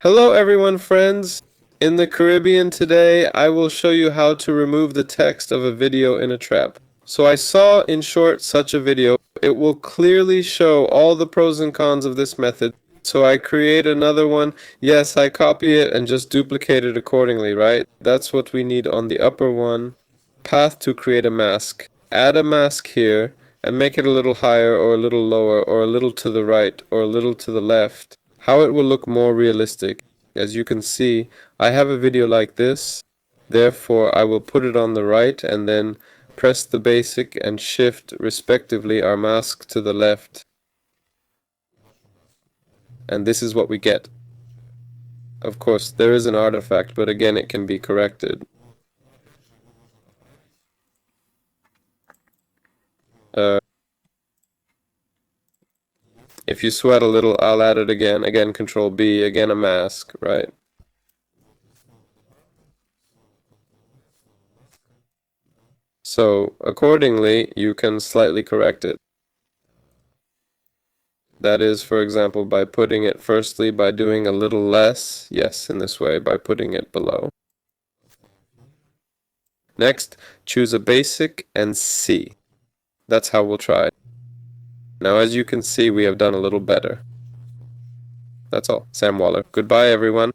Hello everyone, friends! In the Caribbean today, I will show you how to remove the text of a video in a trap. So I saw in short such a video. It will clearly show all the pros and cons of this method. So I create another one. Yes, I copy it and just duplicate it accordingly, right? That's what we need on the upper one. Path to create a mask. Add a mask here and make it a little higher or a little lower or a little to the right or a little to the left. How it will look more realistic. As you can see, I have a video like this. Therefore, I will put it on the right and then press the basic and shift respectively our mask to the left. And this is what we get. Of course, there is an artifact, but again, it can be corrected. If you sweat a little, I'll add it again. Again, Control B, again a mask, right? So, accordingly, you can slightly correct it. That is, for example, by putting it firstly by doing a little less, yes, in this way, by putting it below. Next, choose a basic and C. That's how we'll try it. Now, as you can see, we have done a little better. That's all. Sam Waller. Goodbye, everyone.